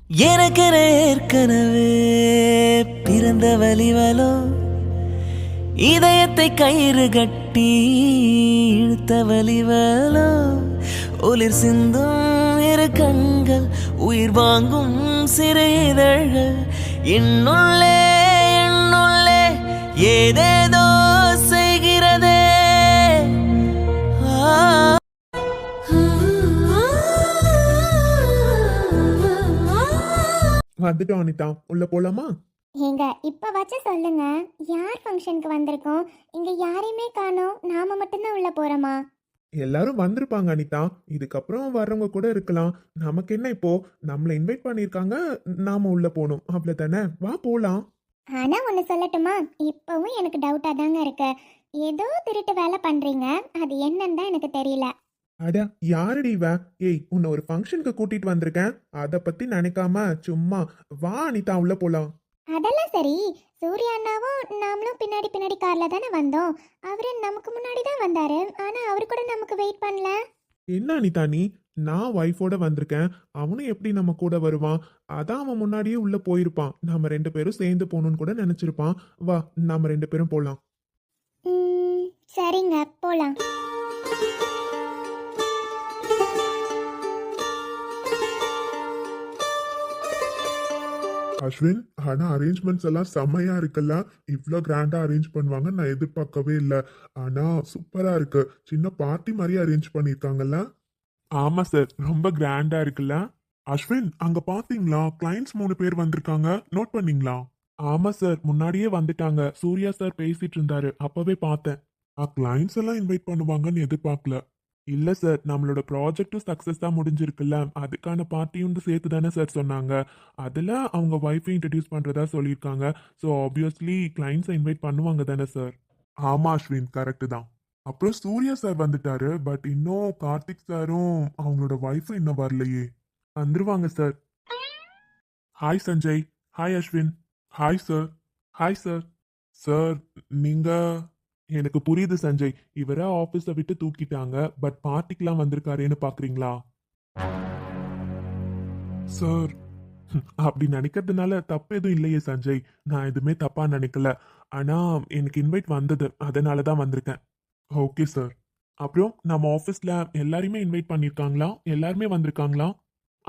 எனக்கென ஏற்கனவே பிறந்த வலிவலோ இதயத்தை கயிறு கட்டி இழுத்த வலிவலோ ஒளிர் சிந்தும் இரு கண்கள் உயிர் வாங்கும் சிறு இதழ்கள் என்னுள்ளே என்னுள்ளே ஏதேதோ செய்கிறதே. வந்துட்டோம் அனிதா, உள்ள போலாமா? ஏங்க இப்ப வச்சு சொல்லுங்க, யார் ஃபங்க்ஷனுக்கு வந்திருக்கோம்? இங்க யாரையுமே காணோம், நாம மட்டும்தான் உள்ள போறோமா? எல்லாரும் வந்திருப்பாங்க அனிதா. இதுக்கப்புறம் வர்றவங்க கூட இருக்கலாம். நமக்கு என்ன இப்போ? நம்மள இன்வைட் பண்ணிருக்காங்க, நாம உள்ள போகணும், அவ்வளவுதானே. வா போலாம். ஆனா ஒண்ணு சொல்லட்டுமா, இப்பவும் எனக்கு டவுட்டா தாங்க இருக்கு. ஏதோ திருட்டு வேலை பண்றீங்க, அது என்னன்னு தான் எனக்கு தெரியல. அட யாரடி இவ? ஏய், உன்னை ஒரு ஃபங்க்ஷனுக்கு கூட்டிட்டு வந்திருக்கேன், அத பத்தி நினைக்காம சும்மா வா அனிதா, உள்ள போலாம். அதெல்லாம் சரி, சூர்யா அண்ணாவும் நாமளும் பின்னாடி பின்னாடி கார்ல தானே வந்தோம். அவரு நமக்கு முன்னாடி தான் வந்தாரு, ஆனா அவரு கூட நமக்கு வெயிட் பண்ணல. என்ன அனிதா நீ? நான் ஒய்ஃபோட வந்திருக்கேன், அவனும் எப்படி நம்ம கூட வருவான்? அதான் அவன் முன்னாடியே உள்ள போயிருப்பான். நாம ரெண்டு பேரும் சேர்ந்து போகணும்னு கூட நினைச்சிருப்பான். வா, நாம ரெண்டு பேரும் போலாம். சரிங்க, போலாம். அஸ்வின், ஆனா அரேஞ்ச்மெண்ட்ஸ் எல்லாம் செம்மையா இருக்குல்ல. இவ்ளோ கிராண்டா அரேஞ்ச் பண்ணுவாங்க நான் எதிர்பார்க்கவே இல்லை. ஆனா சூப்பரா இருக்கு. சின்ன பார்ட்டி மாதிரி அரேஞ்ச் பண்ணிருக்காங்கல்ல. ஆமா சார், ரொம்ப கிராண்டா இருக்குல்ல. அஸ்வின், அங்க பாத்தீங்களா? கிளைண்ட்ஸ் 3 பேர் வந்திருக்காங்க, நோட் பண்ணீங்களா? ஆமா சார், முன்னாடியே வந்துட்டாங்க. சூர்யா சார் பேசிட்டு இருந்தாரு, அப்பவே பார்த்தேன். கிளைண்ட்ஸ் எல்லாம் இன்வைட் பண்ணுவாங்கன்னு எதிர்பார்க்கல. இல்ல சார், நம்மளோட ப்ராஜெக்டும் சக்சஸா முடிஞ்சிருக்குல்ல, அதுக்கான பார்ட்டியும் சேர்த்து தானே சார் சொன்னாங்க. அதுல அவங்க ஒய்ஃபை இன்ட்ரடியூஸ் பண்றதா சொல்லியிருக்காங்க. ஸோ ஆப்வியஸ்லி கிளைண்ட்ஸை இன்வைட் பண்ணுவாங்க தானே சார். ஆமா அஸ்வின், கரெக்ட் தான். அப்புறம் சூர்யா சார் வந்துட்டாரு, பட் இன்னும் கார்த்திக் சாரும் அவங்களோட ஒய்ஃபும் இன்னும் வரலையே. வந்துருவாங்க sir. Hi Sanjay. Hi Ashwin. Hi sir. Hi sir. Sir, நீங்க... எனக்கு புரியுது சஞ்சய், இவரை ஆபீஸை விட்டு தூக்கிட்டாங்க, பட் பார்ட்டிக்கெல்லாம் வந்திருக்காருன்னு பாக்குறீங்களா சார்? அப்படி நினைக்கிறதுனால தப்பு எதுவும் இல்லையே சஞ்சய், நான் எதுவுமே தப்பா நினைக்கல. ஆனா எனக்கு இன்வைட் வந்தது, அதனால தான் வந்திருக்கேன். Okay sir. அப்புறம் நம்ம ஆஃபீஸ்ல எல்லாருமே இன்வைட் பண்ணிருக்காங்களா? எல்லாருமே வந்திருக்காங்களா?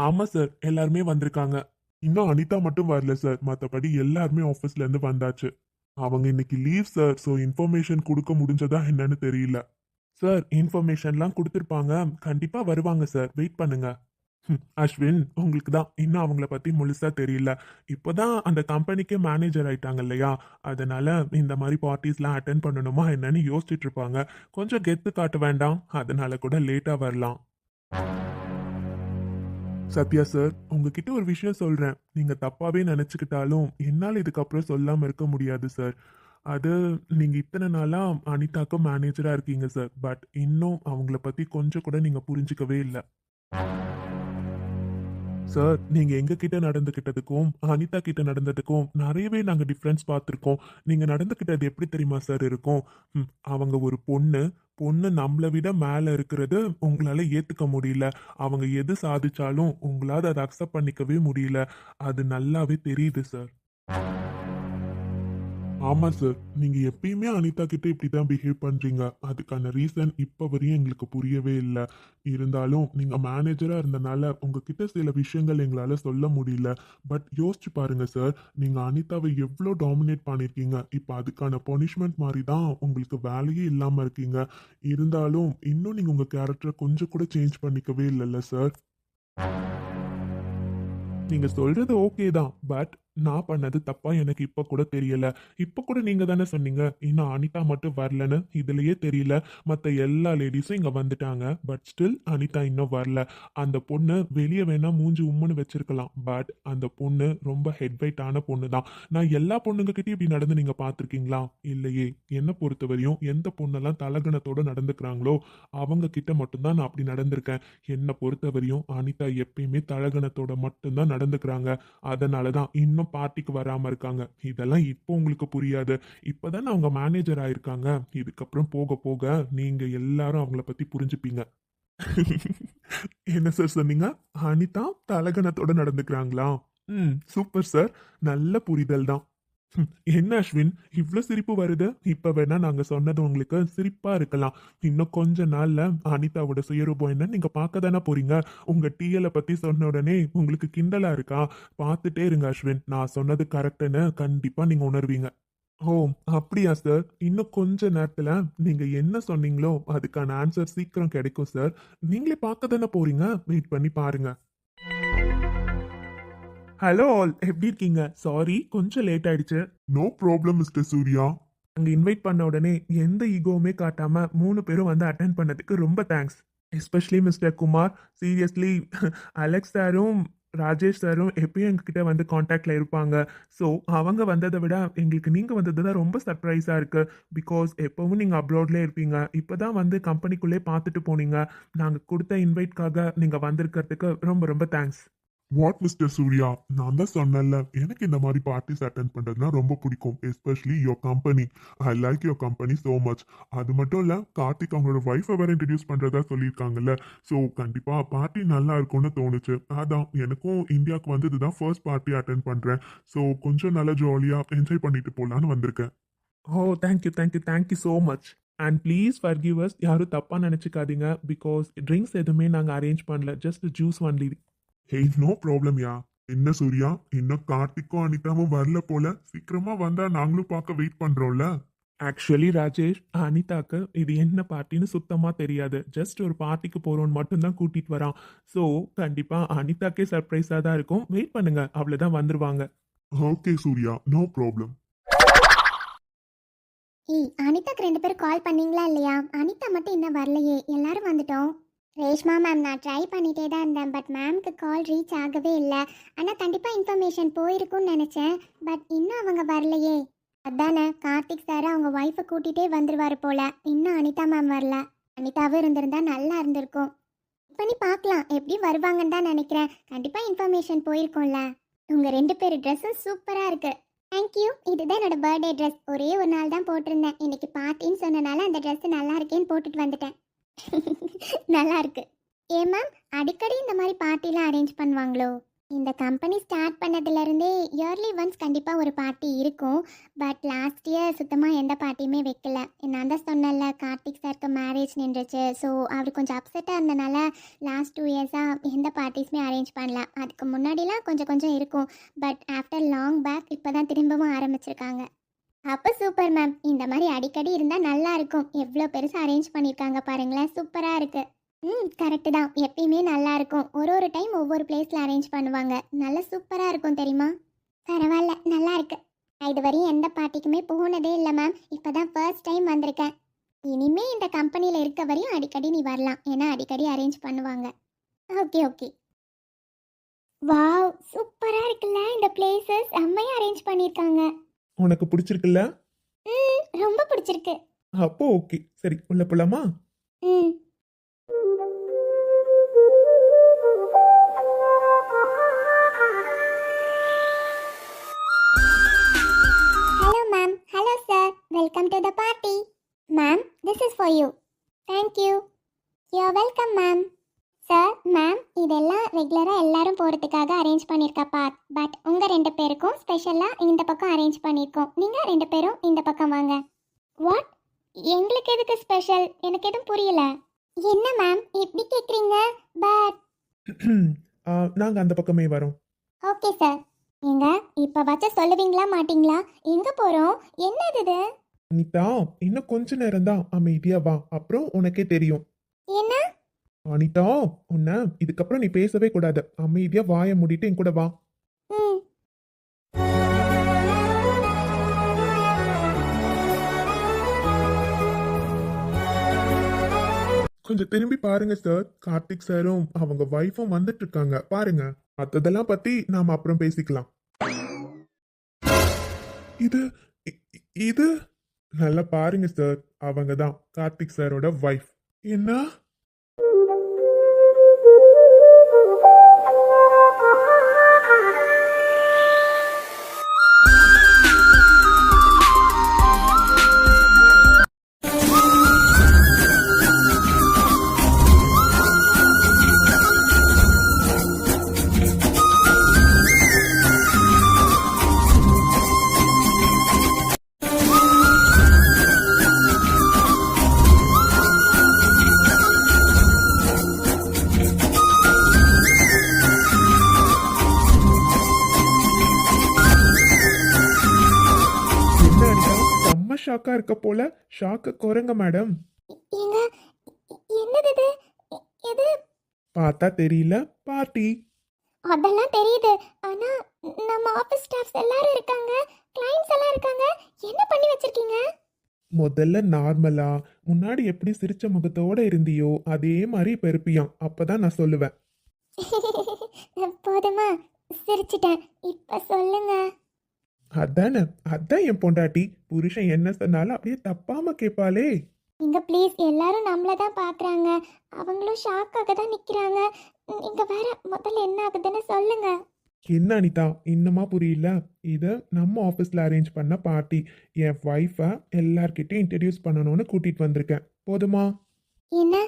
ஆமா சார், எல்லாருமே வந்திருக்காங்க. இன்னும் அனிதா மட்டும் வரல சார், மற்றபடி எல்லாருமே ஆஃபீஸ்ல இருந்து வந்தாச்சு. அவங்க இன்னைக்கு லீவ் சார், ஸோ இன்ஃபர்மேஷன் கொடுக்க முடிஞ்சதா என்னன்னு தெரியல. சார், இன்ஃபர்மேஷன்லாம் கொடுத்துருப்பாங்க, கண்டிப்பா வருவாங்க சார், வெயிட் பண்ணுங்க. அஸ்வின், உங்களுக்கு தான் இன்னும் அவங்கள பத்தி முழுசா தெரியல. இப்போதான் அந்த கம்பெனிக்கே மேனேஜர் ஆயிட்டாங்க இல்லையா, அதனால இந்த மாதிரி பார்ட்டிஸ்லாம் அட்டென்ட் பண்ணணுமா என்னன்னு யோசிச்சுட்டு இருப்பாங்க. கொஞ்சம் கெத்து காட்ட வேண்டாம், அதனால கூட லேட்டா வரலாம். சத்யா சார், உங்ககிட்ட ஒரு விஷயம் சொல்றேன். நீங்க தப்பாவே நினைச்சுக்கிட்டாலும் என்னால் இதுக்கப்புறம் சொல்லாம இருக்க முடியாது சார். அது, நீங்க இத்தனை நாளா அனிதாக்கு மேனேஜரா இருக்கீங்க சார், பட் இன்னும் அவங்கள பத்தி கொஞ்சம் கூட நீங்க புரிஞ்சுக்கவே இல்லை சார். நீங்க எங்க கிட்ட நடந்துகிட்டதுக்கும் அனிதா கிட்ட நடந்ததுக்கும் நிறையவே நாங்க டிஃப்ரென்ஸ் பார்த்துருக்கோம். நீங்க நடந்துகிட்டது எப்படி தெரியுமா சார் இருக்கும்? அவங்க ஒரு பொண்ணு, பொண்ணு நம்மளை விட மேல இருக்கிறது உங்களால ஏத்துக்க முடியல. அவங்க எது சாதிச்சாலும் உங்களால அதை அக்செப்ட் பண்ணிக்கவே முடியல. அது நல்லாவே தெரியுது சார். ஆமா சார், நீங்க எப்பயுமே அனிதா கிட்ட இப்படிதான் பிஹேவ் பண்றீங்க. அதுக்கான ரீசன் இப்ப வரையும் எங்களுக்கு புரியவே இல்லை. இருந்தாலும் நீங்க மேனேஜரா இருந்தனால உங்ககிட்ட சில விஷயங்கள் எங்களால சொல்ல முடியல. பட் யோசிச்சு பாருங்க சார், நீங்க அனிதாவை எவ்வளோ டாமினேட் பண்ணிருக்கீங்க. இப்ப அதுக்கான பனிஷ்மெண்ட் மாதிரி தான் உங்களுக்கு வேலையே இல்லாம இருக்கீங்க. இருந்தாலும் இன்னும் நீங்க உங்க கேரக்டரை கொஞ்சம் கூட சேஞ்ச் பண்ணிக்கவே இல்லைல்ல சார். நீங்க சொல்றது ஓகே தான், பட் நான் பண்ணது தப்பா எனக்கு இப்ப கூட தெரியல. இப்ப கூட நீங்க தானே சொன்னீங்க இன்னும் அனிதா மட்டும் வரலன்னு. இதுலயே தெரியல, மத்த எல்லா லேடிஸும் இங்க வந்துட்டாங்க, பட் ஸ்டில் அனிதா இன்னும் வரல. அந்த பொண்ணு வெளியே வேணா மூஞ்சி உம்முன்னு வச்சிருக்கலாம், பட் அந்த பொண்ணு ரொம்ப ஹெட் வெயிட் ஆன பொண்ணு தான். நான் எல்லா பொண்ணுங்க கிட்டயும் இப்படி நடந்து நீங்க பாத்திருக்கீங்களா? இல்லையே. என்ன பொறுத்தவரையும் எந்த பொண்ணெல்லாம் தலகணத்தோட நடந்துக்கிறாங்களோ அவங்க கிட்ட மட்டும்தான் நான் அப்படி நடந்திருக்கேன். என்னை பொறுத்தவரையும் அனிதா எப்பயுமே தலகணத்தோட மட்டும்தான் நடந்துக்கிறாங்க. அதனாலதான் இன்னும் பார்ட்டிக்கு வராம இருக்காங்க. இதெல்லாம் இப்போ உங்களுக்கு புரியாது. இப்பதான் அவங்க மேனேஜர் ஆயிருக்காங்க. இதுக்கப்புறம் போக போக நீங்க எல்லாரும் அவங்கள பத்தி புரிஞ்சுப்பீங்க. என்ன சார் சொன்னீங்க? அனிதா தலகணத்தோட நடந்துக்கிறாங்களா? சூப்பர் சார், நல்ல புரிதல் தான். என்ன அஸ்வின், இவ்ளோ சிரிப்பு வருது? இப்ப வேணா நாங்க சொன்னது உங்களுக்கு சிரிப்பா இருக்கலாம். இன்னும் கொஞ்ச நாள்ல அனிதாவோட சுயரூபம் என்ன நீங்க பார்க்க தானே போறீங்க. உங்க டிஎல பத்தி சொன்ன உடனே உங்களுக்கு கிண்டலா இருக்கா? பார்த்துட்டே இருங்க அஸ்வின், நான் சொன்னது கரெக்டுன்னு கண்டிப்பா நீங்க உணர்வீங்க. ஓ, அப்படியா சார்? இன்னும் கொஞ்ச நேரத்துல நீங்க என்ன சொன்னீங்களோ அதுக்கான ஆன்சர் சீக்கிரம் கிடைக்கும் சார். நீங்களே பார்க்க தானே போறீங்க, வெயிட் பண்ணி பாருங்க. ஹலோ ஆல், எப்படி இருக்கீங்க? சாரி கொஞ்சம் லேட் ஆயிடுச்சு. No problem mister Surya. அங்க இன்வைட் பண்ண உடனே எந்த ஈகோவுமே காட்டாம 3 பேரும் வந்து அட்டென்ட் பண்ணதுக்கு ரொம்ப thanks. Especially mister Kumar. Seriously Alex சாரும் ராஜேஷ் சாரும் எப்பயும் எங்ககிட்ட வந்து காண்டாக்ட்ல இருப்பாங்க. ஸோ அவங்க வந்ததை விட எங்களுக்கு நீங்க வந்தது தான் ரொம்ப சர்ப்ரைஸா இருக்கு. பிகாஸ் எப்பவும் நீங்க அப்ராட்ல இருப்பீங்க, இப்பதான் வந்து கம்பெனிக்குள்ளே பார்த்துட்டு போனீங்க. நாங்க கொடுத்த இன்வைட்காக நீங்க வந்திருக்கிறதுக்கு ரொம்ப ரொம்ப தேங்க்ஸ். வாட் மிஸ்டர் சூர்யா, நான் தான் சொன்னேன்ல, எனக்கு இந்த மாதிரி பார்ட்டிஸ் அட்டென்ட் பண்றதுனா ரொம்ப பிடிக்கும். Especially your company. I like your company so much. அது மட்டும் இல்ல, கார்த்திக் அவங்களோட ஒய்ஃபை வேற இன்ட்ரடியூஸ் பண்றதா சொல்லியிருக்காங்கல்ல. ஸோ கண்டிப்பா பார்ட்டி நல்லா இருக்கும்னு தோணுச்சு. அதான் எனக்கும் இந்தியாவுக்கு வந்தது தான் ஃபர்ஸ்ட் பார்ட்டி அட்டென்ட் பண்றேன். ஸோ கொஞ்சம் நல்லா ஜாலியா என்ஜாய் பண்ணிட்டு போலான்னு வந்திருக்கேன். Oh, thank you so much. And please forgive us. யாரும் தப்பா நினைச்சுக்காதீங்க. பிகாஸ் ட்ரிங்க்ஸ் எதுவுமே நாங்கள் அரேஞ்ச் பண்ணல, just juice only. Hey, no problem yeah. என்ன சூர்யா, இன்னும் கார்த்திக்கும் அனிதாவும் வரல போல. சீக்கிரமா வந்தா நாங்களும் பார்க்க வெயிட் பண்றோம்ல. ஆக்சுவலி ராஜேஷ், அனிதாக்கு இது என்ன பார்ட்டின்னு சுத்தமா தெரியாது. ஜஸ்ட் ஒரு பார்ட்டிக்கு போறோம்னு மட்டும்தான் கூட்டிட்டு வரான். ஸோ கண்டிப்பா அனிதாக்கே சர்ப்ரைஸா தான் இருக்கும். வெயிட் பண்ணுங்க, அவ்வளவுதான் வந்துருவாங்க. Okay Surya, no problem. ஏய், அனிதாக்கு 2 பேரும் கால் பண்ணீங்களா இல்லையா? அனிதா மட்டும் இன்னும் வரலையே. எல்லாரும் வந்துட்டோம். ரேஷ்மா மேம், நான் ட்ரை பண்ணிட்டே தான் இருந்தேன். பட் மேம்க்கு கால் ரீச் ஆகவே இல்லை. ஆனால் கண்டிப்பாக இன்ஃபர்மேஷன் போயிருக்கும்னு நினச்சேன். பட் இன்னும் அவங்க வரலையே. அதானே, கார்த்திக் சார் அவங்க ஒய்ஃபை கூட்டிகிட்டே வந்துருவார் போல. இன்னும் அனிதா மேம் வரல. அனிதாவும் இருந்திருந்தா நல்லா இருந்திருக்கும். பண்ணி பார்க்கலாம், எப்படி வருவாங்கன்னு தான் நினைக்கிறேன். கண்டிப்பாக இன்ஃபர்மேஷன் போயிருக்கோம்ல. உங்கள் 2 பேர் ட்ரெஸ்ஸும் சூப்பராக இருக்கு. தேங்க்யூ. இதுதான் என்னோட பர்த்டே ட்ரெஸ். ஒரே ஒரு நாள் தான் போட்டிருந்தேன். இன்னைக்கு பார்ட்டின்னு சொன்னனால அந்த ட்ரெஸ் நல்லா இருக்கேன்னு போட்டுட்டு வந்துட்டேன். நல்லா இருக்கு. ஏ மேம், அடிக்கடி இந்த மாதிரி பார்ட்டிலாம் அரேஞ்ச் பண்ணுவாங்களோ? இந்த கம்பெனி ஸ்டார்ட் பண்ணதுலேருந்தே இயர்லி ஒன்ஸ் கண்டிப்பாக ஒரு பார்ட்டி இருக்கும். பட் லாஸ்ட் இயர் சுத்தமாக எந்த பார்ட்டியுமே வைக்கல. நான் தான் சொன்னல, கார்த்திக் சாருக்கு மேரேஜ் நின்றுச்சு. ஸோ அவர் கொஞ்சம் அப்செட்டாக இருந்தனால லாஸ்ட் 2 இயர்ஸாக எந்த பார்ட்டிஸுமே அரேஞ்ச் பண்ணல. அதுக்கு முன்னாடிலாம் கொஞ்சம் இருக்கும். பட் ஆஃப்டர் லாங் பேக் இப்போ தான் திரும்பவும் ஆரம்பிச்சிருக்காங்க. அப்போ சூப்பர் மேம். இந்த மாதிரி அடிக்கடி இருந்தால் நல்லா இருக்கும். எவ்வளோ பெருசாக அரேஞ்ச் பண்ணியிருக்காங்க பாருங்களேன், சூப்பராக இருக்கு. கரெக்டு தான். எப்பயுமே நல்லா இருக்கும். ஒரு டைம் ஒவ்வொரு பிளேஸில் அரேஞ்ச் பண்ணுவாங்க. நல்லா சூப்பராக இருக்கும் தெரியுமா? பரவாயில்ல, நல்லா இருக்கு. நான் இது வரையும் எந்த பார்ட்டிக்குமே போனதே இல்லை மேம். இப்போ தான் ஃபர்ஸ்ட் டைம் வந்திருக்கேன். இனிமே இந்த கம்பெனியில் இருக்க வரையும் அடிக்கடி நீ வரலாம். ஏன்னா அடிக்கடி அரேஞ்ச் பண்ணுவாங்க. ஓகே. வாவ், சூப்பராக இருக்குல்ல இந்த பிளேசஸ். செம்மையாக அரேஞ்ச் பண்ணியிருக்காங்க. உனக்கு பிடிச்சிருக்குல்ல? ரொம்ப பிடிச்சிருக்கு. அப்போ ஓகே, சரி உள்ள போலாமா? Hello ma'am. Hello sir. Welcome to the party. Ma'am, this is for you. Thank you. You are welcome ma'am. Sir, ma'am, இதெல்லாம் ரெகுலராக எல்லாரும் போகிறதுக்காக அரேஞ்ச் பண்ணியிருக்க பார்க். பட் உங்கள் 2 பேருக்கும் ஸ்பெஷலாக இந்த பக்கம் அரேஞ்ச் பண்ணியிருக்கோம். நீங்கள் 2 பேரும் இந்த பக்கம் வாங்க. வாட்? எங்களுக்கு எதுக்கு ஸ்பெஷல்? எனக்கு எதுவும் புரியல. என்ன மேம் இப்படி கேட்குறீங்க? பட் நாங்க அந்த பக்கமே வரோம். Okay sir. எங்க இப்போ வச்ச சொல்லுவீங்களா மாட்டீங்களா? எங்கே போகிறோம்? என்னது இது? அனிதா, இன்னும் கொஞ்ச நேரம் தான், அமைதியா வா, அப்புறம் உனக்கே தெரியும். என்ன? அனிதா, உன்ன இதுக்கப்புறம் நீ பேசவே கூடாது. அமைதியா வாயை மூடிட்டு என் கூட வா. கொஞ்சம் திரும்பி பாருங்க சார். கார்த்திக் சாரும் அவங்க வைஃபும் வந்துட்டு இருக்காங்க பாருங்க. மத்ததெல்லாம் பத்தி நாம அப்புறம் பேசிக்கலாம். இது இது நல்லா பாருங்க சார், அவங்க தான் கார்த்திக் சாரோட வைஃப். என்ன? ஷாக்கா இருக்க போல. ஷாக்கு குரங்க மேடம். ஏங்க என்னது இது? எது? பார்த்தா தெரியல, பார்ட்டி. அதெல்லாம் தெரியுது. ஆனா நம்ம ஆபீஸ் ஸ்டாஃப்ஸ் எல்லாரும் இருக்காங்க, கிளையண்ட்ஸ் எல்லாம் இருக்காங்க. என்ன பண்ணி வச்சிருக்கீங்க? முதல்ல நார்மலா முன்னாடி எப்படி சிரிச்ச முகத்தோட இருந்தியோ அதே மாதிரி இப்ப இருப்பியாம். அப்பதான் நான் சொல்லுவேன். போதுமா? சிரிச்சிட்டேன். இப்ப சொல்லுங்க. அதானே, அதான் என் பொண்டாட்டி. புருஷன் என்ன சொன்னாலும் அப்படியே தப்பாம கேட்பாளே. நீங்க ப்ளீஸ், எல்லாரும் நம்மள தான் பார்க்குறாங்க. அவங்களும் ஷாக்காக தான் நிற்கிறாங்க. நீங்க வேற முதல்ல என்ன ஆகுதுன்னு சொல்லுங்க. என்ன அனிதா, இன்னுமா புரியல? இது நம்ம ஆஃபீஸில் அரேஞ்ச் பண்ண பார்ட்டி. என் ஒய்ஃபை எல்லார்கிட்டையும் இன்ட்ரடியூஸ் பண்ணணும்னு கூட்டிகிட்டு வந்திருக்கேன். போதுமா? என்ன?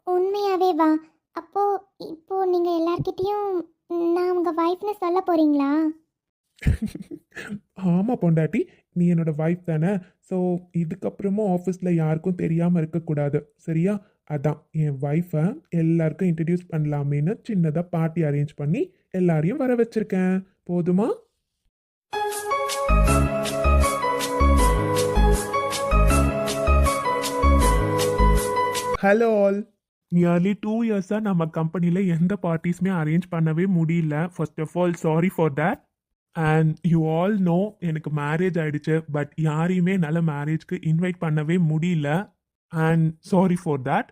உண்மையாவே வா? அப்போ இப்போ நீங்க எல்லார்கிட்டயும் நான் உங்க வைஃப்னு சொல்ல போறீங்களா? ஆமாம் பொண்டாட்டி, நீ என்னோட ஒய்ஃப் தானே. ஸோ இதுக்கப்புறமும் ஆஃபீஸில் யாருக்கும் தெரியாமல் இருக்கக்கூடாது, சரியா? அதான் என் ஒய்ஃபை எல்லாருக்கும் இன்ட்ரடியூஸ் பண்ணலாமேன்னு சின்னதாக பார்ட்டி அரேஞ்ச் பண்ணி எல்லாரையும் வர வச்சிருக்கேன். போதுமா? Hello all. நியர்லி 2 இயர்ஸாக நம்ம கம்பெனியில் எந்த பார்ட்டிஸுமே அரேஞ்ச் பண்ணவே முடியல. First of all sorry for that. And you all know எனக்கு மேரேஜ் ஆயிடுச்சு. பட் யாரையுமே என்னால் மேரேஜ்க்கு இன்வைட் பண்ணவே முடியல. And sorry for that.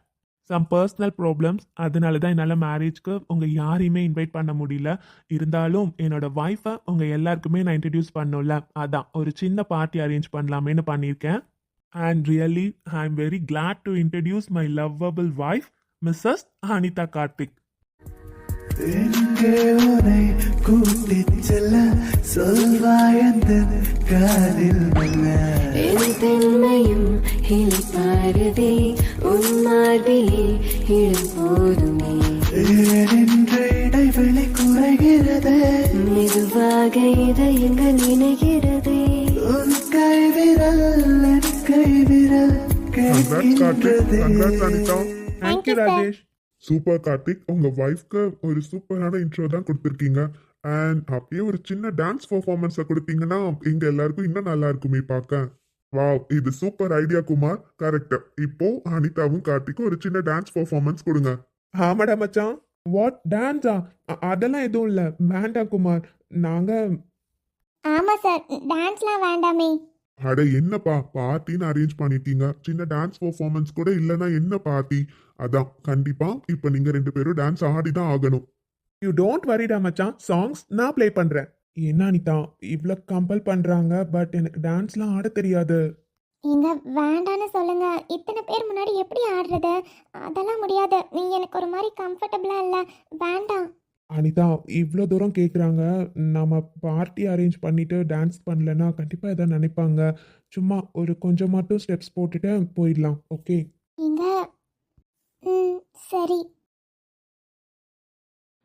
Some personal problems, அதனால தான் என்னால் மேரேஜ்க்கு உங்கள் யாரையுமே இன்வைட் பண்ண முடியல. இருந்தாலும் என்னோட ஒய்ஃபை உங்கள் எல்லாருக்குமே நான் இன்ட்ரடியூஸ் பண்ணல. அதான் ஒரு சின்ன பார்ட்டி அரேஞ்ச் பண்ணலாமேன்னு பண்ணியிருக்கேன். And really I am very glad to introduce my lovable wife missus Anitha Karthik. எங்கே உனை கூட்டிச் செல்ல சொல்வாயந்த காதில் மெல்ல என் பெண்மையும் இழைப்பாருதே உன் மார்பிலே இடம் போதுமே ஏனென்று இடைவெளி குறைகிறது மெதுவாக இதயங்கள் இணைகிறதே உன் கைவிரல் என் கைவிரல் Congrats Karthik. Congrats Anita. Thank thank you you, sir. Rajesh. Super Karthik, உங்க ஒய்ஃப்க்கு ஒரு சூப்பரான இன்ட்ரோ தான் கொடுத்துருக்கீங்க. அண்ட் அப்படியே ஒரு சின்ன டான்ஸ் பர்ஃபார்மன்ஸை கொடுத்தீங்கன்னா எங்க எல்லாருக்கும் இன்னும் நல்லா இருக்குமே பார்க்க. வாவ், இது சூப்பர் ஐடியா குமார். கரெக்ட். இப்போ அனிதாவும் கார்த்திக்கும் ஒரு சின்ன டான்ஸ் பர்ஃபார்மன்ஸ் கொடுங்க. ஆமாடா மச்சான். வாட் டான்ஸா? அதெல்லாம் எதுவும் இல்லை, வேண்டாம் குமார். நாங்க ஆமா சார், டான்ஸ்லாம் வேண்டாமே. அட என்னப்பா, பார்ட்டின்னு அரேஞ்ச் பண்ணிருக்கீங்க, சின்ன டான்ஸ் பர்ஃபார்மன்ஸ் கூட இல்லைன்னா என்ன பார்ட்டி? அதான் கண்டிப்பா இப்ப நீங்க 2 பேரும் டான்ஸ் ஆடி தான் ஆகணும். யூ டோன்ட் வரிடா மச்சான், சாங்ஸ் நான் ப்ளே பண்றேன். என்ன அனிதா இவ்ளோ கம்பல் பண்றாங்க, பட் எனக்கு டான்ஸ்லாம் ஆட தெரியாது. எங்க வேண்டான்னு சொல்லுங்க. இத்தனை பேர் முன்னாடி எப்படி ஆடுறது? அதெல்லாம் முடியாது. நீ எனக்கு ஒரு மாதிரி கம்ஃபர்டபுளா இல்ல. வேண்டாம். அனிதா இவ்வளோ தூரம் கேட்குறாங்க, நம்ம பார்ட்டி அரேஞ்ச் பண்ணிட்டு டான்ஸ் பண்ணலன்னா கண்டிப்பாக எதாவது நினைப்பாங்க. சும்மா ஒரு கொஞ்சம் மட்டும் ஸ்டெப்ஸ் போட்டுட்டு போயிடலாம், ஓகே? நீங்க சரி.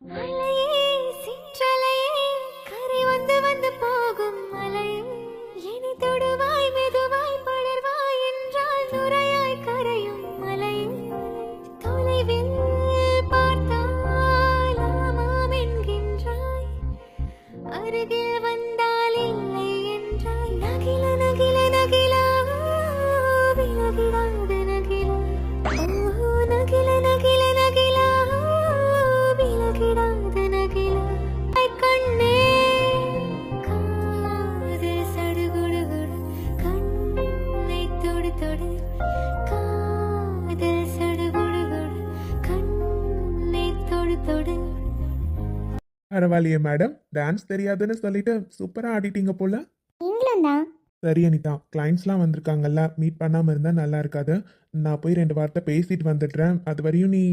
மலையே சிற்றலையே கரை வந்து வந்து போகும் மலையே என்னை தொடுவாய் மெதுவாய் படர்வாய் என்றால் நுரையாய் கரையும் மலையே தொலைவில் பார்த்தால் ஆமாம் என்கின்றாய் அருகில் வந்தால் இல்லை என்றாய் நகில நகில நகிலா விலகிடாது நகிலா ஓ நகில நகில நகிலா விலகிடாது நகிலா கண்ணே காதல் சடுகுடுகுடு கண்ணை தொடு தொடு காதல் சடுகுடுகுடு கண்ணை தொடு தொடு. பரவாயில்லையே மேடம், டான்ஸ் தெரியாதுன்னு சொல்லிட்டு சூப்பராக ஆடிட்டீங்க போல. நீங்களும் தான். சரி அனிதா, கிளைண்ட்ஸ்லாம் வந்திருக்காங்கல்ல, மீட் பண்ணாமல் இருந்தால் நல்லா இருக்காது. நான் போய் 2 வார்த்தை பேசிட்டு வந்துடுறேன். அது வரையும் நீ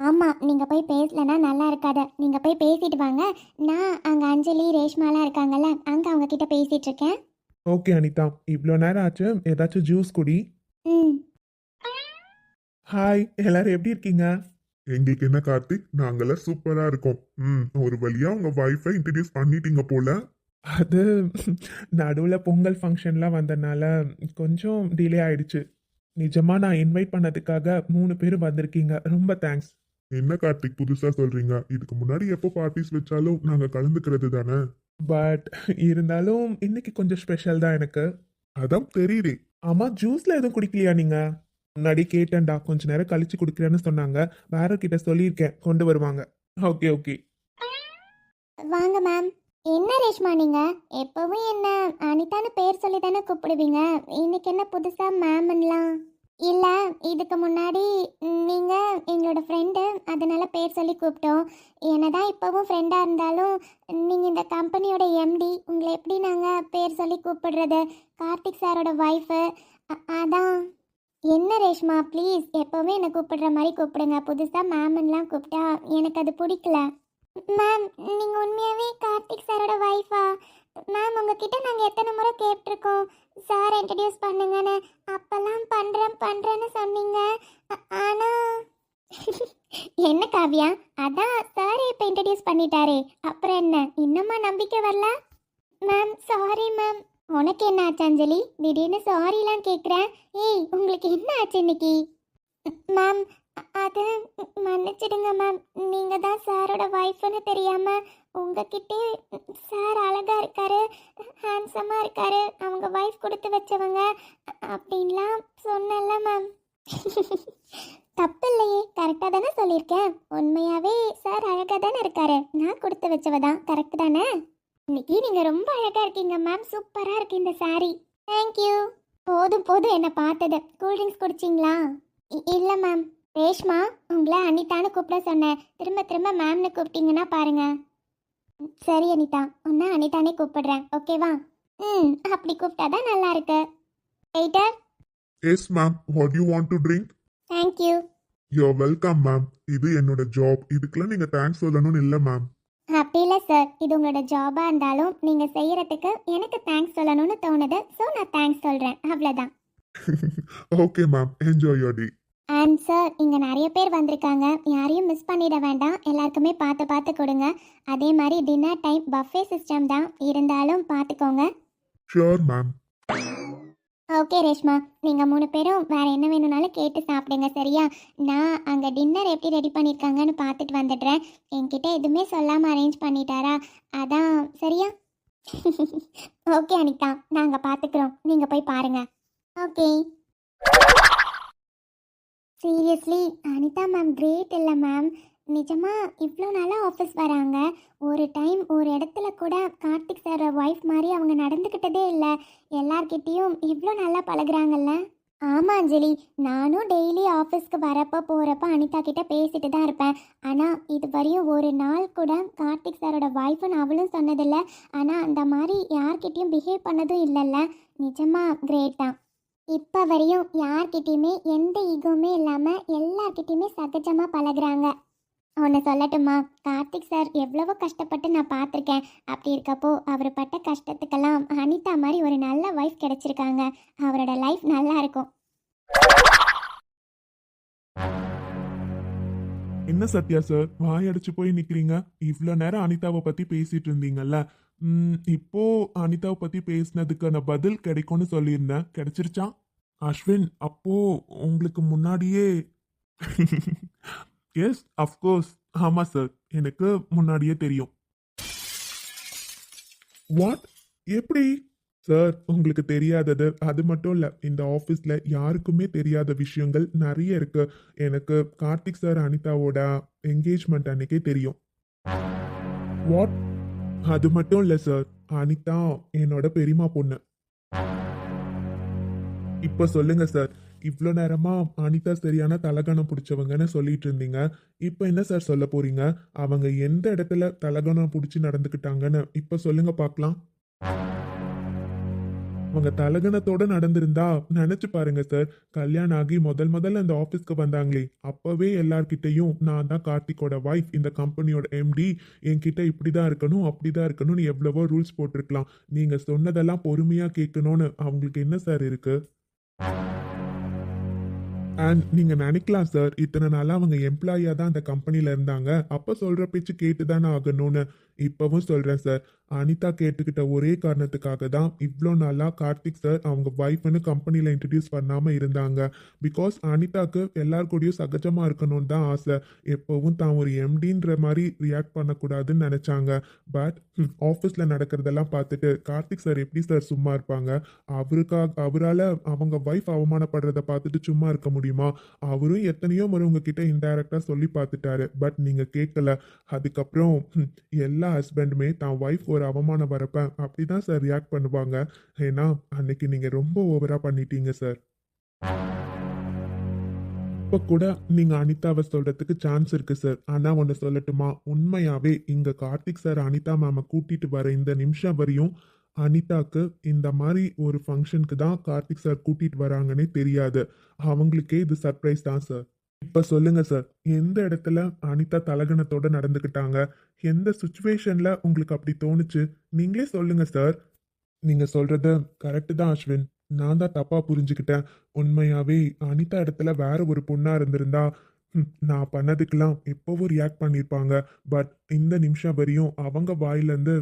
ஆமா, நீங்க போய் பேசலனா நல்லா இருக்காது. நீங்க போய் பேசிட்டு வாங்க. நான் அங்க அஞ்சலி ரேஷ்மாலாம் இருக்காங்கல்ல, அங்க அவங்க கிட்ட பேசிட்டு இருக்கேன். ஓகே அனிதா, இவ்வளோ நேரம் ஆச்சு, ஏதாச்சும் ஜூஸ் குடி. ம். ஹாய், எல்லாரும் எப்படி இருக்கீங்க? எங்களுக்கு என்ன கார்த்திக், நாங்கெல்லாம் சூப்பரா இருக்கோம். ஒரு வழியா உங்க வைஃபை இன்ட்ரடியூஸ் பண்ணிட்டீங்க போல. அது நடுவில் பொங்கல் ஃபங்க்ஷன்லாம் வந்தனால கொஞ்சம் டிலே ஆயிடுச்சு. நிஜமா நான் இன்வைட் பண்ணதுக்காக 3 பேர் வந்திருக்கீங்க, ரொம்ப தேங்க்ஸ். என்ன கார்த்திக் புதுசா சொல்றீங்க? இதுக்கு முன்னாடி எப்போ பார்ட்டிஸ் வச்சாலும் நாங்க கலந்துக்கிறது தானே. பட் இருந்தாலும் இன்னைக்கு கொஞ்சம் ஸ்பெஷல் தான் எனக்கு. அதான் தெரியுதே, ஆமா, ஜூஸ்ல எதுவும் குடிக்கலையா நீங்க? முன்னாடி கேட்டேன்டா, கொஞ்ச நேரம் கழிச்சு குடிக்கிறேன்னு சொன்னாங்க. வேற கிட்ட சொல்லியிருக்கேன், கொண்டு வருவாங்க. Okay okay. வாங்க மேம். என்ன ரேஷ்மா நீங்க எப்பவும் என்ன அனிதான்னு பேர் சொல்லி தானே கூப்பிடுவீங்க, இன்னைக்கு என்ன புதுசா மேம்லாம்? இல்ல, இதுக்கு முன்னாடி நீங்க எங்களோட ஃப்ரெண்டு, அதனால பேர் சொல்லி கூப்பிட்டோம். என்னதான் இப்பவும் ஃப்ரெண்டா இருந்தாலும் நீங்க இந்த கம்பெனியோட எம்டி, உங்களை எப்படி நாங்க பேர் சொல்லி கூப்பிடுறது? கார்த்திக் சாரோட ஒய்ஃபு, அதான். என்ன ரேஷ்மா ப்ளீஸ் எப்பவுமே என்னை கூப்பிடுற மாதிரி கூப்பிடுங்க, புதுசா மேம்லாம் கூப்பிட்டா எனக்கு அது பிடிக்கல. மேம், நீங்க உண்மையாவே கார்த்திக் சாரோட வைஃபா? மேம், உங்ககிட்ட நாங்க எத்தனை முறை கேட்டிருக்கோம் சார் இன்ட்ரடியூஸ் பண்ணுங்கன்னு, அப்பெல்லாம் பண்றேன்னு சொன்னீங்க. ஆனா என்ன காவியா, அதான் சார் இப்ப இன்ட்ரடியூஸ் பண்ணிட்டாரே, அப்புறம் என்ன இன்னுமா நம்பிக்கை வரல? Ma'am sorry ma'am. உனக்கு என்ன ஆச்சு அஞ்சலி, திடீர்னு சாரிலாம் கேட்குறேன்? ஏய், உங்களுக்கு என்ன ஆச்சு இன்னைக்கு? மேம், அது மன்னிச்சிடுங்க மேம், நீங்க தான் சாரோட ஒய்ஃப்னு தெரியாம உங்ககிட்டே சார் அழகா இருக்காரு, ஹேண்ட்ஸமா இருக்காரு, அவங்க ஒய்ஃப் கொடுத்து வச்சவங்க அப்படின்லாம் சொன்னல மேம். தப்பு இல்லையே, கரெக்டாக தானே சொல்லியிருக்கேன். உண்மையாவே சார் அழகா தானே இருக்காரு, நான் கொடுத்து வச்சவ தான், கரெக்ட் தானே? இன்னைக்கு நீங்க ரொம்ப அழகா இருக்கீங்க மேம், சூப்பரா இருக்கு இந்த சாரி. தேங்க்யூ. போதும் போதும் என்ன பார்த்தது, கூல்ட்ரிங்க்ஸ் குடிச்சிங்களா? இல்லை மேம். ரேஷ்மா, உங்களை அனிதான்னு கூப்பிட சொன்னேன், திரும்ப திரும்ப மேம்னு கூப்பிட்டீங்கன்னா பாருங்க. சரி அனிதா, உன்னை அனிதானே கூப்பிடுறேன், ஓகேவா? அப்படி கூப்பிட்டாதான் நல்லா இருக்கு. Waiter. Yes ma'am, what you want to drink? Thank you. You're welcome ma'am. இது என்னோட ஜாப், இதுக்கெல்லாம் நீங்க தேங்க்ஸ் சொல்லணும்னு இல்லை மேம். அப்படி இல்லை சார், இது உங்களோட ஜாபாக இருந்தாலும் நீங்கள் செய்கிறதுக்கு எனக்கு தேங்க்ஸ் சொல்லணும்னு தோணுது, ஸோ நான் தேங்க்ஸ் சொல்கிறேன், அவ்வளோதான். Okay ma'am, enjoy your day. And sir, இங்கே நிறைய பேர் வந்திருக்காங்க, யாரையும் மிஸ் பண்ணிட வேண்டாம், எல்லாருக்குமே பார்த்து பார்த்து கொடுங்க. அதே மாதிரி டின்னர் டைம் பஃபே சிஸ்டம் தான், இருந்தாலும் பார்த்துக்கோங்க. Sure ma'am. ஓகே ரேஷ்மா, நீங்கள் 3 பேரும் வேறு என்ன வேணும்னாலும் கேட்டு சாப்பிடுங்க, சரியா? நான் அங்கே டின்னர் எப்படி ரெடி பண்ணியிருக்காங்கன்னு பார்த்துட்டு வந்துடுறேன். என்கிட்ட எதுவுமே சொல்லாமல் அரேஞ்ச் பண்ணிட்டாரா, அதான். சரியா? ஓகே அனிதா, நாங்கள் பார்த்துக்குறோம், நீங்கள் போய் பாருங்கள். Okay. Seriously Anitha ma'am great இல்லை மேம், நிஜமாக இவ்வளோ நாளாக ஆஃபீஸ் வராங்க, ஒரு டைம் ஒரு இடத்துல கூட கார்த்திக் சார் ஒய்ஃப் மாதிரி அவங்க நடந்துக்கிட்டதே இல்லை, எல்லார்கிட்டேயும் இவ்வளோ நல்லா பழகுறாங்கல்ல. ஆமாம் அஞ்சலி, நானும் டெய்லி ஆஃபீஸ்க்கு வரப்போ போகிறப்ப அனிதா கிட்ட பேசிட்டு தான் இருப்பேன், ஆனால் இது வரையும் ஒரு நாள் கூட கார்த்திக் சாரோட ஒய்ஃப்னு அவளும் சொன்னதில்லை, ஆனால் அந்த மாதிரி யார்கிட்டேயும் பிஹேவ் பண்ணதும் இல்லைல்ல, நிஜமாக கிரேட் தான். இப்போ வரையும் யார்கிட்டயுமே எந்த ஈகோவுமே இல்லாமல் எல்லார்கிட்டயுமே சகஜமாக பழகுறாங்க. ஒன்று சொல்லட்டுமா, கார்த்திக் சார் எவ்வளவோ கஷ்டப்பட்டு நான் பார்த்துருக்கேன், அப்படி இருக்கப்போ அவர் பட்ட கஷ்டத்துக்கெல்லாம் அனிதா மாதிரி ஒரு நல்ல ஒய்ஃப் கிடைச்சிருக்காங்க, அவரோட லைஃப் நல்லா இருக்கும். என்ன சத்யா சார், வாயடிச்சு போய் நிக்கிறீங்க? இவ்வளோ நேரம் அனிதாவை பத்தி பேசிட்டு இருந்தீங்கல்ல, இப்போ அனிதாவை பத்தி பேசினதுக்கான பதில் கிடைக்கும்னு சொல்லியிருந்தேன், கிடைச்சிருச்சா? அஸ்வின், அப்போ உங்களுக்கு முன்னாடியே? எஸ் அஃப்கோர்ஸ், ஆமா சார், எனக்கு முன்னாடியே தெரியும். வாட்? எப்படி? சார், உங்களுக்கு தெரியாதது அது மட்டும் இல்லை, இந்த ஆஃபீஸில் யாருக்குமே தெரியாத விஷயங்கள் நிறைய இருக்கு. எனக்கு கார்த்திக் சார் அனிதாவோட என்கேஜ்மெண்ட் அன்னைக்கே தெரியும். வாட்? அது மட்டும் இல்லை சார், அனிதா என்னோட பெரியம்மா பொண்ணு. இப்போ சொல்லுங்க சார், இவ்வளோ நேரமா அனிதா சரியான தலகணம் பிடிச்சவங்கன்னு சொல்லிட்டு இருந்தீங்க, இப்போ என்ன சார் சொல்ல போறீங்க? அவங்க எந்த இடத்துல தலகணம் பிடிச்சி நடந்துக்கிட்டாங்கன்னு இப்போ சொல்லுங்க பார்க்கலாம். அவங்க தலகணத்தோட நடந்திருந்தா நினைச்சு பாருங்க சார், கல்யாணம் ஆகி முதல்ல அந்த ஆஃபீஸ்க்கு வந்தாங்களே, அப்பவே எல்லார்கிட்டையும் நான் தான் கார்த்திகோட வைஃப், இந்த கம்பெனியோட எம்டி, என்கிட்ட இப்படிதான் இருக்கணும் அப்படிதான் இருக்கணும்னு எவ்வளவோ ரூல்ஸ் போட்டிருக்கலாம். நீங்க சொன்னதெல்லாம் பொறுமையா கேட்கணும்னு அவங்களுக்கு என்ன சார் இருக்கு? அண்ட் நீங்க நினைக்கலாம் சார், இத்தனை நாளா அவங்க எம்ப்ளாயியா தான் அந்த கம்பெனில இருந்தாங்க, அப்ப சொல்ற பேச்சு கேட்டுதானே ஆகணும்னு. இப்பவும் சொல்றேன் சார், அனிதா கேட்டுக்கிட்ட ஒரே காரணத்துக்காக தான் இவ்வளோ நாளா கார்த்திக் சார் அவங்க ஒய்ஃப்னு கம்பெனியில் இன்ட்ரடியூஸ் பண்ணாமல் இருந்தாங்க. பிகாஸ் அனிதாக்கு எல்லார் கூடயும் சகஜமாக இருக்கணும்னு தான் ஆசை. எப்போவும் தான் ஒரு எம்டின்ற மாதிரி ரியாக்ட் பண்ணக்கூடாதுன்னு நினச்சாங்க. பட் ஆஃபீஸில் நடக்கிறதெல்லாம் பார்த்துட்டு கார்த்திக் சார் எப்படி சார் சும்மா இருப்பாங்க? அவரால் அவங்க ஒய்ஃப் அவமானப்படுறத பார்த்துட்டு சும்மா இருக்க முடியுமா? அவரும் எத்தனையோ முறை உங்ககிட்ட இன்டைரக்டாக சொல்லி பார்த்துட்டாரு. பட் நீங்கள் கேட்கல. அதுக்கப்புறம் எல்லா ஹஸ்பண்டுமே தான் ஒய்ஃப் ஒரு அவமானம் வரப்ப அப்படிதான் சார் ரியாக்ட் பண்ணுவாங்க. ஏன்னா அன்னைக்கு நீங்கள் ரொம்ப ஓவராக பண்ணிட்டீங்க சார். இப்போ கூட நீங்க அனிதாவை சொல்றதுக்கு சான்ஸ் இருக்கு சார். ஆனா ஒன்று சொல்லட்டுமா, உண்மையாவே இங்க கார்த்திக் சார் அனிதா மேம கூட்டிட்டு வர இந்த நிமிஷம் வரையும் அனிதாக்கு இந்த மாதிரி ஒரு ஃபங்க்ஷனுக்கு தான் கார்த்திக் சார் கூட்டிட்டு வராங்கன்னே தெரியாது. அவங்களுக்கே இது சர்ப்ரைஸ் தான் சார். இப்ப சொல்லுங்க சார், எந்த இடத்துல அனிதா தலகணத்தோட நடந்துக்கிட்டாங்க? எந்த சுச்சுவேஷன்ல உங்களுக்கு அப்படி தோணுச்சு? நீங்களே சொல்லுங்க சார். நீங்க சொல்றது கரெக்டு தான் அஸ்வின். நான் தான் தப்பா புரிஞ்சுக்கிட்டேன். உண்மையாவே அனிதா இடத்துல வேற ஒரு பொண்ணா இருந்திருந்தா நான் பண்ணதுக்கெல்லாம் எப்போவும் ரியாக்ட் பண்ணியிருப்பாங்க. பட் இந்த நிமிஷம் வரையும் அவங்க வாயிலேருந்து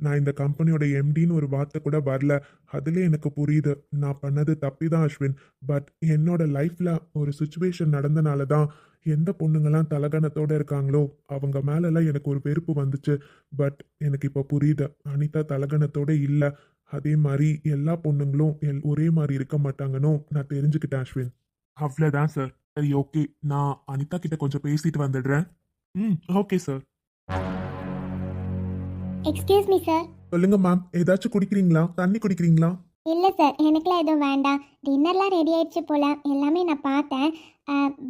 நான் இந்த கம்பெனியோட எம்டின்னு ஒரு வார்த்தை கூட வரல. அதுல எனக்கு புரியுது நான் பண்ணது தப்பிதான் அஸ்வின். பட் என்னோட லைஃப்ல ஒரு சுச்சுவேஷன் நடந்தனால தான் எந்த பொண்ணுங்கெல்லாம் தலகணத்தோட இருக்காங்களோ அவங்க மேலெல்லாம் எனக்கு ஒரு வெறுப்பு வந்துச்சு. பட் எனக்கு இப்போ புரியுது அனிதா தலகணத்தோட இல்லை. அதே மாதிரி எல்லா பொண்ணுங்களும் ஒரே மாதிரி இருக்க மாட்டாங்கன்னு நான் தெரிஞ்சுக்கிட்டேன் அஸ்வின். அவ்வளோதான் சார். சரி, ஓகே, நான் அனிதா கிட்ட கொஞ்சம் பேசிட்டு வந்துடுறேன். Okay sir. Excuse me sir. சொல்லுங்க மேம், ஏதாச்சும் குடிக்கிறீங்களா? தண்ணி குடிக்கிறீங்களா? இல்லை சார், எனக்குலாம் எதுவும் வேண்டாம். டின்னர்லாம் ரெடி ஆயிடுச்சு போல், எல்லாமே நான் பார்த்தேன்.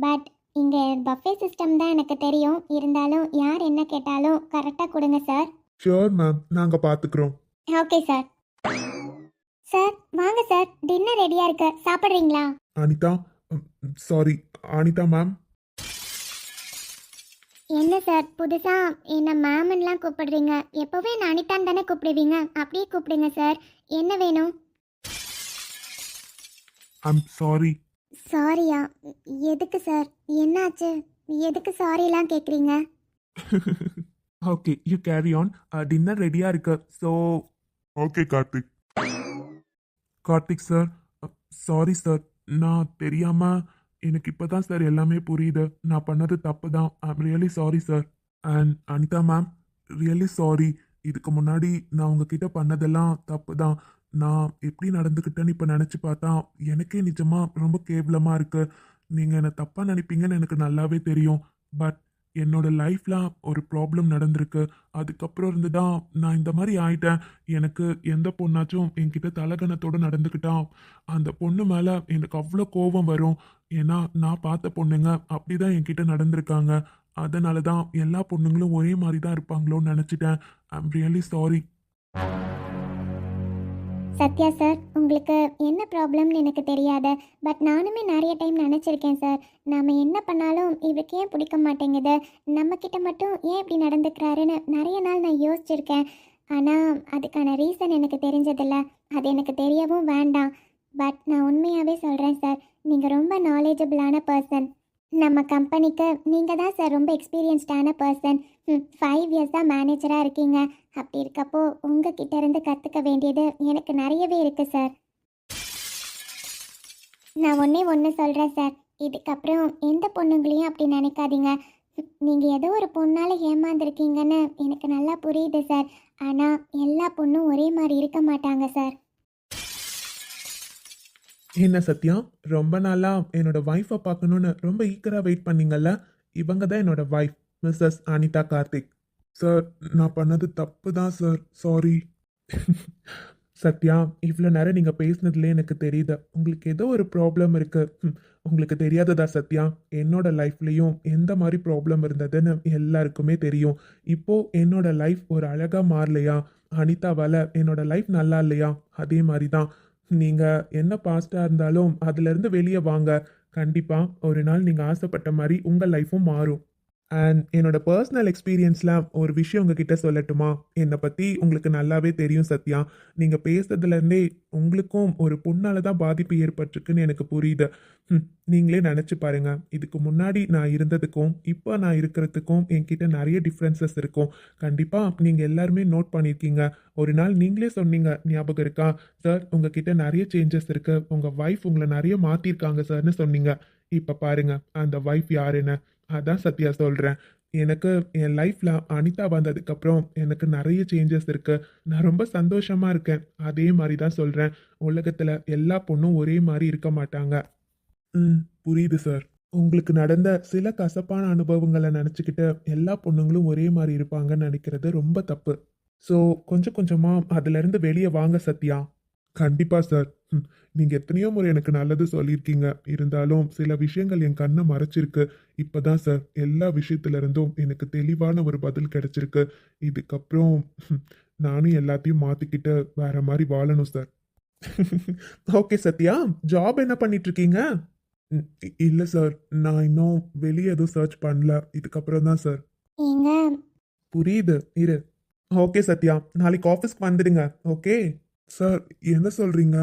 பட் இங்கே பஃபே சிஸ்டம் தான் எனக்கு தெரியும். இருந்தாலும் யார் என்ன கேட்டாலும் கரெக்டாக கொடுங்க சார். ஷியோர் மேம், நாங்கள் பார்த்துக்குறோம். Okay sir. சார் வாங்க சார், டின்னர் ரெடியாக இருக்கு, சாப்பிட்றீங்களா? Anitha, sorry Anitha ma'am. என்ன சார் புதுசாக என்ன மேம்லாம் கூப்பிடுறீங்க? எப்போவே என்ன அனிதான் தானே கூப்பிடுவீங்க, அப்படியே கூப்பிடுங்க சார். என்ன வேணும்? I'm sorry. சாரியா? எதுக்கு சார்? என்னாச்சு? எதுக்கு சாரிலாம் கேட்குறீங்க? Okay, you carry on. Dinner ரெடியாக இருக்கு. So okay Karthik. Karthik sir, sorry sir. நான் தெரியாமல் எனக்கு இப்போ தான் சார் எல்லாமே புரியுது. நான் பண்ணது தப்பு தான். I'm really sorry sir. And Anitha ma'am, really sorry. இதுக்கு முன்னாடி நான் உங்ககிட்ட பண்ணதெல்லாம் தப்பு தான். நான் எப்படி நடந்துக்கிட்டேன்னு இப்போ நினச்சி பார்த்தா எனக்கே நிஜமாக ரொம்ப கேவலமாக இருக்குது. நீங்கள் என்னை தப்பாக நினைப்பீங்கன்னு எனக்கு நல்லாவே தெரியும். பட் என்னோட லைஃப்பில் ஒரு ப்ராப்ளம் நடந்திருக்கு. அதுக்கப்புறம் இருந்து தான் நான் இந்த மாதிரி ஆயிட்டேன். எனக்கு எந்த பொண்ணாச்சும் என்கிட்ட தலகணத்தோடு நடந்துக்கிட்டா அந்த பொண்ணு மேலே எனக்கு அவ்வளோ கோபம் வரும். ஏன்னா நான் பார்த்த பொண்ணுங்க அப்படி தான் என்கிட்ட நடந்திருக்காங்க. அதனால தான் எல்லா பொண்ணுங்களும் ஒரே மாதிரி தான் இருப்பாங்களோன்னு நினச்சிட்டேன். I'm really sorry. Sathya sir, உங்களுக்கு என்ன ப்ராப்ளம்னு எனக்கு தெரியாது. பட் நானுமே நிறைய டைம் நினச்சிருக்கேன் சார். நாம் என்ன பண்ணாலும் இவருக்கு ஏன் பிடிக்க மாட்டேங்குது, நம்மக்கிட்ட மட்டும் ஏன் இப்படி நடந்துக்கிறாருன்னு நிறைய நாள் நான் யோசிச்சிருக்கேன். ஆனால் அதுக்கான ரீசன் எனக்கு தெரிஞ்சதில்ல. அது எனக்கு தெரியவும் வேண்டாம். பட் நான் உண்மையாகவே சொல்கிறேன் சார், நீங்கள் ரொம்ப நாலேஜபிளான பர்சன். நம்ம கம்பெனிக்கு நீங்கள் தான் சார் ரொம்ப எக்ஸ்பீரியன்ஸ்டான பர்சன். 5 இயர்ஸ் தான் மேனேஜராக இருக்கீங்க. அப்படி இருக்கப்போ உங்ககிட்ட இருந்து கற்றுக்க வேண்டியது எனக்கு நிறையவே இருக்குது சார். நான் ஒன்று சொல்கிறேன் சார், இதுக்கப்புறம் எந்த பொண்ணுங்களையும் அப்படி நினைக்காதீங்க. நீங்கள் ஏதோ ஒரு பொண்ணால் ஏமாந்துருக்கீங்கன்னு எனக்கு நல்லா புரியுது சார். ஆனால் எல்லா பொண்ணும் ஒரே மாதிரி இருக்க மாட்டாங்க சார். என்ன சத்யா, ரொம்ப நாளா என்னோட ஒய்ஃபை பார்க்கணுன்னு ரொம்ப ஈக்கராக வெயிட் பண்ணீங்கல்ல? இவங்க தான் என்னோட wife, missus Anitha Karthik. Sir, நான் பண்ணது தப்பு தான் சார், சாரி. சத்யா, இவ்வளோ நேரம் நீங்கள் பேசினதுலேயே எனக்கு தெரியுது உங்களுக்கு ஏதோ ஒரு ப்ராப்ளம் இருக்குது. உங்களுக்கு தெரியாததா சத்யா? என்னோட லைஃப்லேயும் எந்த மாதிரி ப்ராப்ளம் இருந்ததுன்னு எல்லாருக்குமே தெரியும். இப்போது என்னோட லைஃப் ஒரு அழகாக மாறலையா? அனிதாவால் என்னோட லைஃப் நல்லா இல்லையா? அதே மாதிரி தான் நீங்கள் என்ன பாஸ்டாக இருந்தாலும் அதுலேருந்து வெளியே வாங்க. கண்டிப்பாக ஒரு நாள் நீங்கள் ஆசைப்பட்ட மாதிரி உங்கள் லைஃப்பும் மாறும். அண்ட் என்னோட பர்சனல் எக்ஸ்பீரியன்ஸ்லாம் ஒரு விஷயம் உங்ககிட்ட சொல்லட்டுமா? என்னை பற்றி உங்களுக்கு நல்லாவே தெரியும் சத்யா. நீங்கள் பேசுறதுலேருந்தே உங்களுக்கும் ஒரு பொண்ணால் தான் பாதிப்பு ஏற்பட்டிருக்குன்னு எனக்கு புரியுது. நீங்களே நினச்சி பாருங்க, இதுக்கு முன்னாடி நான் இருந்ததுக்கும் இப்போ நான் இருக்கிறதுக்கும் என்கிட்ட நிறைய டிஃப்ரென்சஸ் இருக்கும். கண்டிப்பாக நீங்கள் எல்லாருமே நோட் பண்ணியிருக்கீங்க. ஒரு நாள் நீங்களே சொன்னீங்க, ஞாபகம் இருக்கா சார்? உங்ககிட்ட நிறைய சேஞ்சஸ் இருக்கு, உங்கள் ஒய்ஃப் உங்களை நிறைய மாற்றிருக்காங்க சார்னு சொன்னீங்க. இப்போ பாருங்க அந்த ஒய்ஃப் யாருன்னு. அதான் சத்யா சொல்கிறேன். எனக்கு என் லைஃப்பில் அனிதா வந்ததுக்கப்புறம் எனக்கு நிறைய சேஞ்சஸ் இருக்கு. நான் ரொம்ப சந்தோஷமா இருக்கேன். அதே மாதிரி தான் சொல்கிறேன், உலகத்தில் எல்லா பொண்ணும் ஒரே மாதிரி இருக்க மாட்டாங்க. புரியுது சார். உங்களுக்கு நடந்த சில கசப்பான அனுபவங்களை நினச்சிக்கிட்டு எல்லா பொண்ணுங்களும் ஒரே மாதிரி இருப்பாங்கன்னு நினைக்கிறது ரொம்ப தப்பு. ஸோ கொஞ்சம் கொஞ்சமாக அதுலேருந்து வெளியே வாங்க சத்யா. கண்டிப்பாக சார். நீங்கள் எத்தனையோ முறை எனக்கு நல்லது சொல்லியிருக்கீங்க, இருந்தாலும் சில விஷயங்கள் என் கண்ணை மறைச்சிருக்கு. இப்போ தான் சார் எல்லா விஷயத்துலேருந்தும் எனக்கு தெளிவான ஒரு பதில் கிடைச்சிருக்கு. இதுக்கப்புறம் நானும் எல்லாத்தையும் மாற்றிக்கிட்டு வேற மாதிரி வாழணும் சார். ஓகே சத்யா, ஜாப் என்ன பண்ணிட்டு இருக்கீங்க? இல்லை சார், நான் இன்னும் வெளியே எதுவும் சர்ச் பண்ணல. இதுக்கப்புறம் தான் சார். ஏங்க புரியுது, இரு. ஓகே சத்யா, நாளைக்கு ஆஃபீஸ்க்கு வந்துடுங்க. Okay sir. என்ன சொல்றீங்க?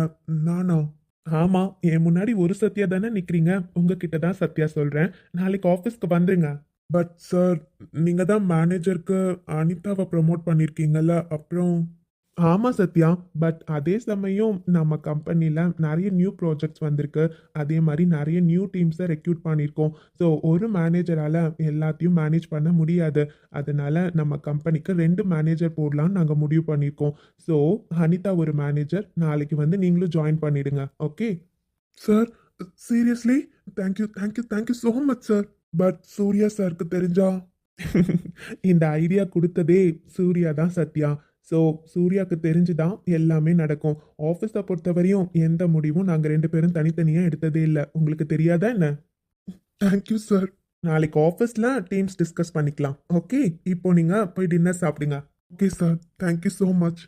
நானா? ஆமா, என் முன்னாடி ஒரு சத்யா தானே நிக்கிறீங்க, உங்ககிட்ட தான் சத்யா சொல்றேன். நாளைக்கு ஆஃபீஸ்க்கு வந்துருங்க. பட் சார், நீங்க தான் மேனேஜருக்கு அனிதாவை ப்ரமோட் பண்ணிருக்கீங்கல்ல, அப்புறம்? ஆமா சத்யா, பட் அதே சமயம் நம்ம கம்பெனியில் நிறைய நியூ ப்ராஜெக்ட்ஸ் வந்திருக்கு. அதே மாதிரி நிறைய நியூ டீம்ஸை ரெக்ரூட் பண்ணியிருக்கோம். ஸோ ஒரு மேனேஜரால் எல்லாத்தையும் மேனேஜ் பண்ண முடியாது. அதனால நம்ம கம்பெனிக்கு 2 மேனேஜர் போடலான்னு நாங்கள் முடிவு பண்ணியிருக்கோம். ஸோ அனிதா ஒரு மேனேஜர், நாளைக்கு வந்து நீங்களும் ஜாயின் பண்ணிடுங்க. Okay sir? Seriously? Thank you so much sir. But Surya சாருக்கு தெரிஞ்சா? இந்த ஐடியா கொடுத்ததே சூர்யா தான் சத்யா. ஸோ சூர்யாவுக்கு தெரிஞ்சுதான் எல்லாமே நடக்கும். ஆஃபீஸை பொறுத்தவரையும் எந்த முடிவும் நாங்கள் 2 பேரும் தனித்தனியாக எடுத்ததே இல்லை. உங்களுக்கு தெரியாதா என்ன? Thank you sir. நாளைக்கு ஆஃபீஸில் டீம்ஸ் டிஸ்கஸ் பண்ணிக்கலாம். ஓகே, இப்போ நீங்கள் போய் டின்னர் சாப்பிடுங்க. Okay sir, thank you so much.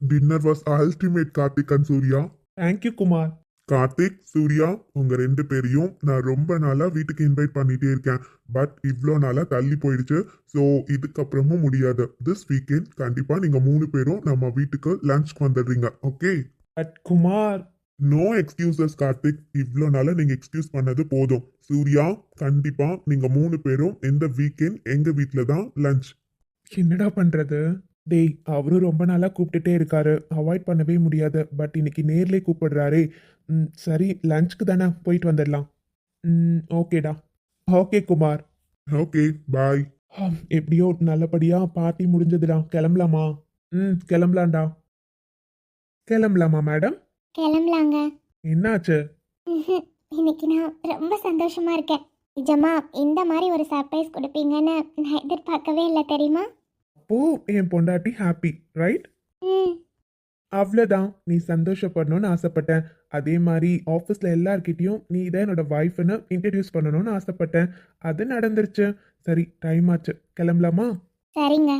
Dinner was ultimate Karthik and Surya. Thank you Kumar. Karthik, Surya, உங்க 2 பேரையும் நான் ரொம்ப நாளா வீட்டுக்கு இன்வைட் பண்ணிட்டே இருக்கேன். பட் இவ்வளோ நாளா தள்ளி போயிடுச்சு. ஸோ இதுக்கப்புறமும் முடியாது. திஸ் வீக்கெண்ட் கண்டிப்பா நீங்க 3 பேரும் நம்ம வீட்டுக்கு லஞ்ச்க்கு வந்துடுறீங்க. Okay? But Kumar. No excuses Karthik. இவ்வளோ நாளா நீங்க எக்ஸ்கியூஸ் பண்ணது போதும். சூர்யா, கண்டிப்பா நீங்க 3 பேரும் இந்த வீக்கெண்ட் எங்க வீட்டில் தான் லஞ்ச். என்னடா பண்றது? டேய், அவரும் ரொம்ப நாளா கூப்பிட்டுட்டே இருக்காரு, அவாய்ட் பண்ணவே முடியாது. பட் இன்னைக்கு நேர்லேயே கூப்பிடுறாரே. சரி, லஞ்சுக்கு தானே, போயிட்டு வந்துடலாம். ஓகேடா. ஓகே குமார். ஓகே, பாய். எப்படியோ நல்லபடியா பார்ட்டி முடிஞ்சதுடா. கிளம்பலாமா? கிளம்பலாம்டா. கிளம்பலாமா மேடம்? கிளம்பலாங்க. என்னாச்சு? இன்னைக்கு நான் ரொம்ப சந்தோஷமா இருக்கேன். நிஜமா இந்த மாதிரி ஒரு சர்ப்ரைஸ் கொடுப்பீங்கன்னு நான் எதிர்பார்க்கவே இல்லை, தெரியுமா? அப்போ என் பொண்டாட்டி ஹாப்பி, ரைட்? ம் அவ்வளோதான். நீ சந்தோஷப்படணும்னு ஆசைப்பட்டேன். அதே மாதிரி ஆஃபீஸில் எல்லார்கிட்டையும் நீ தான் என்னோட ஒய்ஃப்னு இன்ட்ரடியூஸ் பண்ணணும்னு ஆசைப்பட்டேன். அது நடந்துருச்சு. சரி, டைம் ஆச்சு, கிளம்பலாமா? சரிங்க.